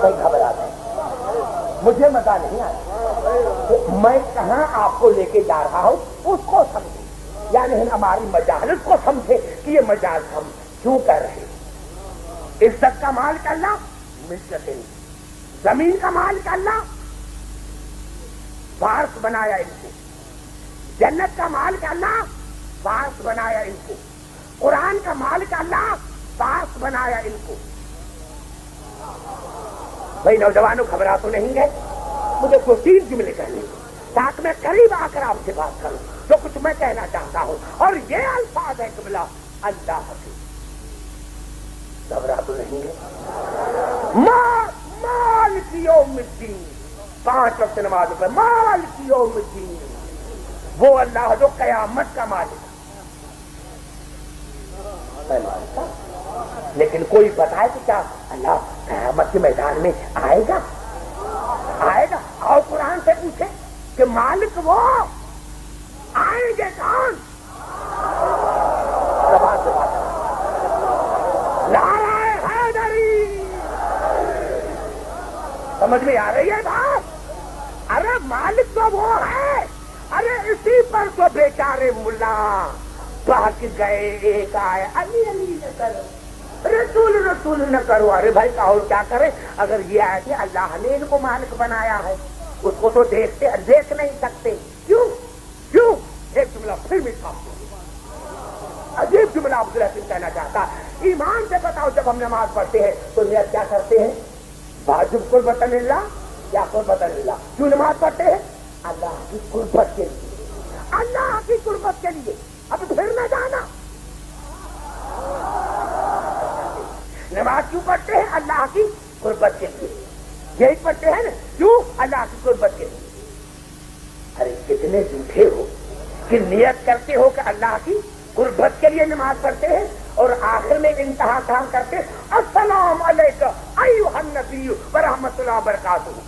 کوئی گھبرا گئے، مجھے مزہ نہیں آیا، میں کہاں آپ کو لے کے جا رہا ہوں اس کو سمجھے، یعنی ہماری مجالس کو سمجھے کہ یہ مجالس ہم کیوں کر رہے ہیں۔ عزت کا مالک اللہ، ملکت زمین کا مالک اللہ، وارث بنایا ان کو، جنت کا مالک اللہ، وارث بنایا ان کو، قرآن کا مالک اللہ، وارث بنایا ان کو۔ بھائی نوجوانوں گھبرا تو نہیں گئے؟ مجھے دو تین جملے کہنے تاکہ میں قریب آ کر آپ سے بات کروں جو کچھ میں کہنا چاہتا ہوں، اور یہ الفاظ ہے قبلہ اللہ حافظ۔ گھبرا تو نہیں گئے؟ مالک یوم الدین، 5 وقت نمازوں پہ مالک یوم الدین، وہ اللہ جو قیامت کا مالک ہے۔ لیکن کوئی بتائے کہ کیا اللہ قیامت کے میدان میں آئے گا؟ آئے گا؟ اور قرآن سے پوچھے کہ مالک وہ آئیں گے کون؟ نعرہ حیدری، سمجھ میں آ رہی ہے بات؟ ارے مالک تو وہ ہے، ارے اسی پر تو بیچارے ملا بھاگ گئے، ایک آئے علی علی نہ کرو، رسول رسول نہ کرو۔ ارے بھائی اور کیا کرے؟ اگر یہ آئے کہ اللہ نے ان کو مالک بنایا ہے، اس کو تو دیکھ نہیں سکتے، کیوں؟ ایک جملہ پھر بھی عجیب جملہ عبدالحسین کہنا چاہتا، ایمان سے بتاؤ جب ہم نماز پڑھتے ہیں تو نیت کیا کرتے ہیں؟ واجب قربت اللہ یا قربت اللہ؟ کیوں نماز پڑھتے ہیں؟ اللہ کی قربت کے لیے، اللہ کی قربت کے لیے۔ اب پھر نہ جانا، نماز کیوں پڑھتے ہیں؟ اللہ کی قربت کے لیے، یہی پڑھتے ہیں نا، کیوں؟ اللہ کی قربت کے لیے۔ ارے کتنے جھوٹے ہو کہ نیت کرتے ہو کہ اللہ کی قربت کے لیے نماز پڑھتے ہیں اور آخر میں انتہا کام کرتے السلام علیکم ایھا النبی ورحمۃ اللہ وبرکاتہ۔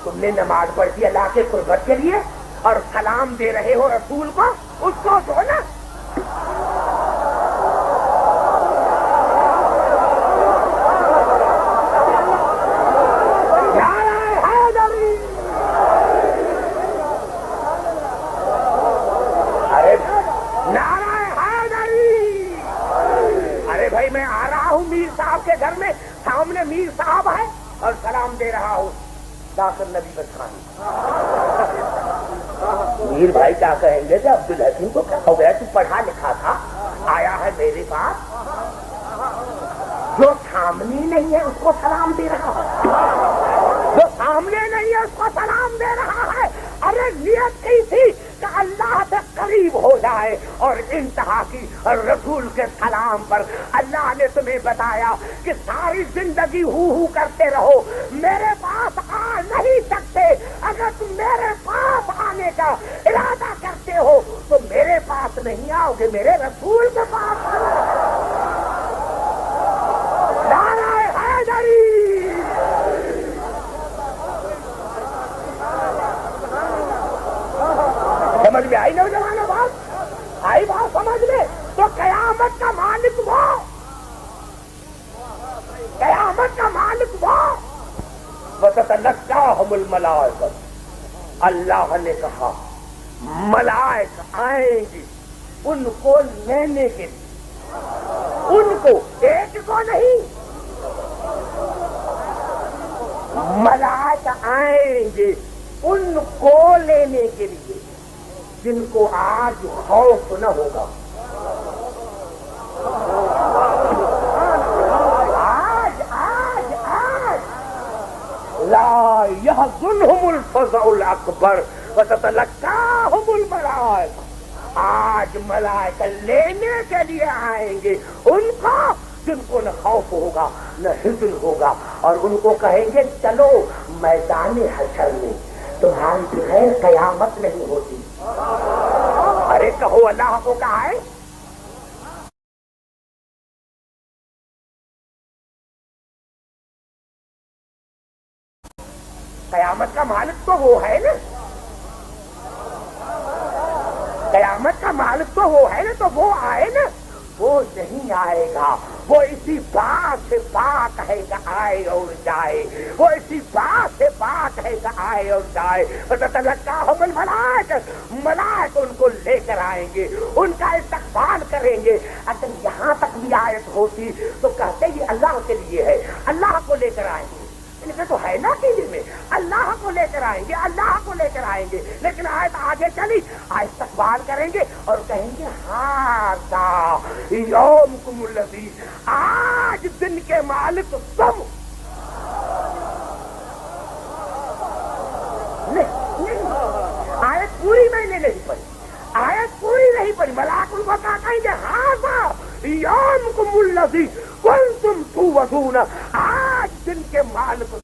تم نے نماز پڑھی اللہ کے قربت کے لیے اور سلام دے رہے ہو رسول کو، اس کو دو نا۔ میں آ رہا ہوں میر صاحب کے گھر میں، سامنے میر صاحب ہے اور سلام دے رہا ہوں داخل نبی بخانی۔ میر بھائی کیا کہیں گے کہ عبدالحسین کو کیا ہو گیا؟ تو پڑھا لکھا تھا، آیا ہے میرے پاس، جو سامنے نہیں ہے اس کو سلام دے رہا ہے، جو سامنے نہیں ہے اس کو سلام دے رہا ہے۔ ارے نیت کی تھی کہ اللہ سے قریب ہو جائے اور انتہا کی رسول کے سلام پر۔ اللہ نے تمہیں بتایا کہ ساری زندگی ہو کرتے رہو، میرے پاس آ نہیں سکتے۔ اگر تم میرے پاس آنے کا ارادہ کرتے ہو تو میرے پاس نہیں آؤ گے، میرے رسول کے پاس آؤ۔ نعرہ حیدری، سمجھ میں آئی نوجوانوں بات؟ آئی بات سمجھ میں؟ تو قیامت کا مالک وہ، قیامت کا مالک وہ، وَتَتَلَقَّاهُمُ الْمَلَائِكَةُ، اللہ نے کہا ملائک آئیں گے ان کو لینے کے لیے، ان کو، ایک کو نہیں، ملائک آئیں گے ان کو لینے کے لیے جن کو آج خوف نہ ہوگا۔ آج آج آج لا يحزنهم الفزع الاکبر وتتلقاهم الملائکہ، آج ملائکہ لینے کے لیے آئیں گے ان کو جن کو نہ خوف ہوگا نہ حزن ہوگا، اور ان کو کہیں گے چلو میدان حشر میں، تمہاری بغیر قیامت نہیں ہوتی۔ ارے کہو اللہ کو کہا ہے، قیامت کا مالک تو وہ ہے نا، قیامت کا مالک تو وہ ہے نا، تو وہ آئے نا، وہ نہیں آئے گا، وہ اسی بات سے بات ہے کہ آئے اور جائے، وہ اسی بات سے بات ہے کہ آئے اور جائے۔ فتتلقاهم الملائکۃ، ملائک ان کو لے کر آئیں گے، ان کا استقبال کریں گے۔ اگر یہاں تک بھی آیت ہوتی تو کہتے یہ اللہ کے لیے ہے، اللہ کو لے کر آئیں گے، لیکن تو ہے نا کہ میں اللہ کو لے کر آئیں گے، اللہ کو لے کر آئیں گے، لیکن آیت آگے چلی، استقبال کریں گے اور کہیں گے ھذا یومکم الذی، آج دن کے مالک تم۔ نہیں، آیت پوری میں نے نہیں پڑھی، آیت پوری نہیں پڑھی، ملائک ان کو کہیں گے ھذا یومکم الذی کنتم توعدون، آج دن کے مالک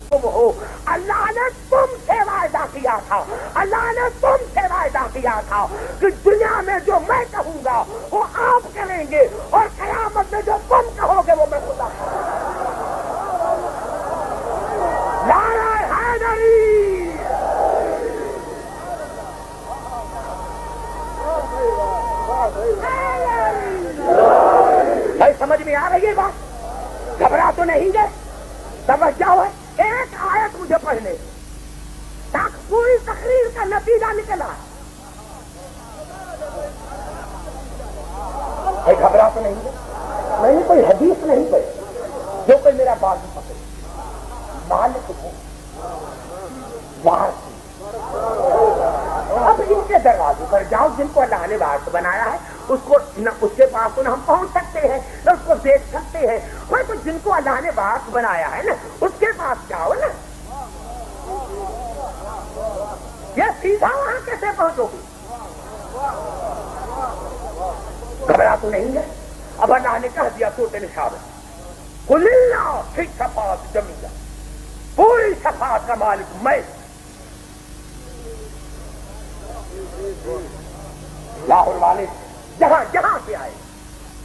تم ہو، اللہ نے تم سے وعدہ کیا تھا، اللہ نے تم سے وعدہ کیا تھا کہ دنیا میں جو میں کہوں گا وہ آپ کریں گے، اور قیامت میں جو تم کہو گے وہ میں خدا کروں گا۔ نعرہ حیدری، بھائی سمجھ میں آ رہی ہے بات؟ گھبرا تو نہیں گئے؟ توجہ ہے، ایک آیت مجھے پڑھنے پوری تقریر کا نتیجہ نکلا۔ بھائی گھبرا تو نہیں گئے؟ میں نے کوئی حدیث نہیں پڑھی جو کوئی میرا بات نہیں پکڑے، مالک ہوں وارث۔ اب ان کے دروازے پر جاؤ، جن کو اللہ نے وارث بنایا ہے اس کو نہ اس کے پاس تو نہ ہم پہنچ سکتے ہیں نہ اس کو دیکھ سکتے ہیں، کوئی تو جن کو اللہ نے وارث بنایا ہے نا اس کے پاس جاؤ نا، یہ سیدھا وہاں کیسے پہنچو گی؟ گھبرا تو نہیں ہے؟ اب اللہ نے کہہ دیا سورۃ النساء میں، قل اللہ فی الشفاعۃ جمیعا، پوری شفاعت کا مالک میں۔ لاہور والے جہاں جہاں سے آئے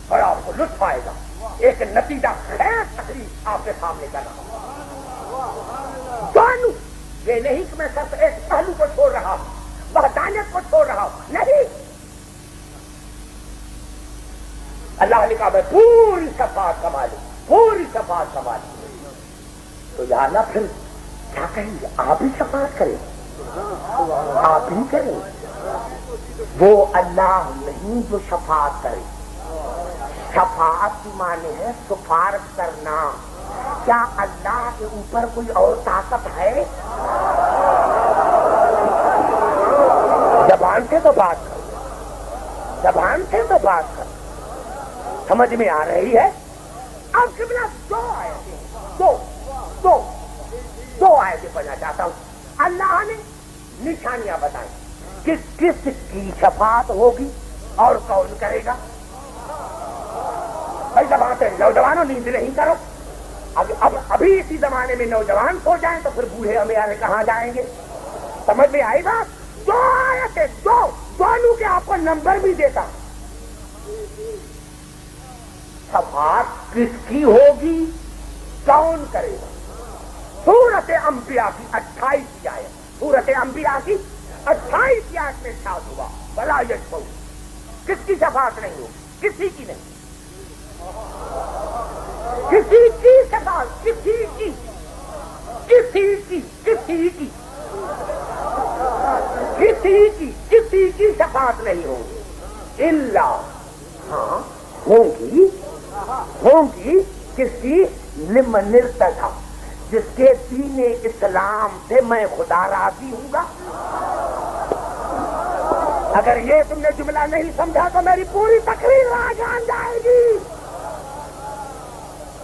اور آپ کو لطف آئے گا، ایک نتیجہ خیر تقریب آپ کے سامنے کر رہا ہوں۔ دونوں یہ نہیں کہ میں صرف ایک پہلو کو چھوڑ رہا ہوں، وحدانیت کو چھوڑ رہا ہوں، نہیں، اللہ نے کہا میں پوری شفاعت کا مالک، پوری شفاعت کا مالک۔ تو یا اللہ پھر کیا کہیں گے؟ آپ ہی شفاعت کریں، آپ ہی کریں، وہ اللہ نہیں جو شفاعت کرے۔ شفاعت کی معنی ہے سفارش کرنا۔ کیا اللہ کے اوپر کوئی اور طاقت ہے؟ زبان سے تو بات کرو، زبان سے تو بات کرو، سمجھ میں آ رہی ہے؟ اب قبلہ دو آیتیں پڑھنا چاہتا ہوں۔ اللہ نے نشانیاں بتائیں کہ کس کی شفاعت ہوگی اور کون کرے گا۔ بھائی زبان سے نوجوانوں نیند نہیں کرو، اب ابھی اسی زمانے میں نوجوان سو جائیں تو پھر بوڑھے ہمیں کہاں جائیں گے؟ سمجھ میں آئی بات؟ دو آیتیں، دونوں کے آپ کو نمبر بھی دیتا۔ شفاعت کس کی ہوگی، کون کرے گا؟ سورۃ انبیاء کی 28 آیت، سورۃ انبیاء کی 28 آیت میں ارشاد ہوا ولا یشفعوا، کس کی شفاعت نہیں ہوگی؟ کسی کی نہیں، کسی کی شفاعت، کسی کی شفاعت نہیں ہوگی الا، ہاں ہوں گی کسی لمن ارتضی، جس کے دین اسلام سے میں خدا راضی ہوں گا۔ اگر یہ تم نے جملہ نہیں سمجھا تو میری پوری تقریر وہاں جان جائے گی۔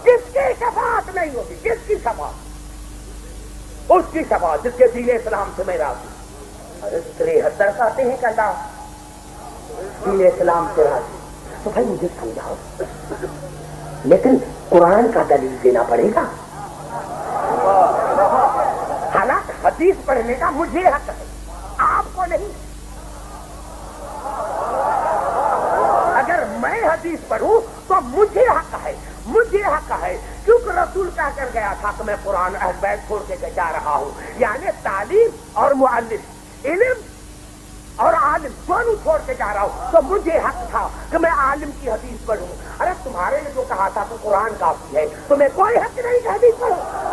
کس کی شفاعت نہیں ہوگی؟ کس کی شفاعت؟ اس کی شفاعت جس کے دین اسلام سے میں راضی ہوں۔ ارے 73 کہتے ہیں کہ اللہ دین اسلام سے راضی، تو بھائی مجھے سمجھاؤ، لیکن قرآن کا دلیل دینا پڑے گا۔ حالانکہ حدیث پڑھنے کا مجھے حق ہے، آپ کو نہیں۔ اگر میں حدیث پڑھوں تو مجھے حق ہے، کیونکہ رسول کہہ کر گیا تھا کہ میں قرآن اہل بیت چھوڑ کے جا رہا ہوں، یعنی تعلیم اور معلم، علم اور عالم دونوں چھوڑ کے جا رہا ہوں، تو مجھے حق تھا کہ میں عالم کی حدیث پڑھوں۔ ارے تمہارے نے جو کہا تھا تو قرآن کافی ہے، تمہیں کوئی حق نہیں کہ حدیث پڑھو۔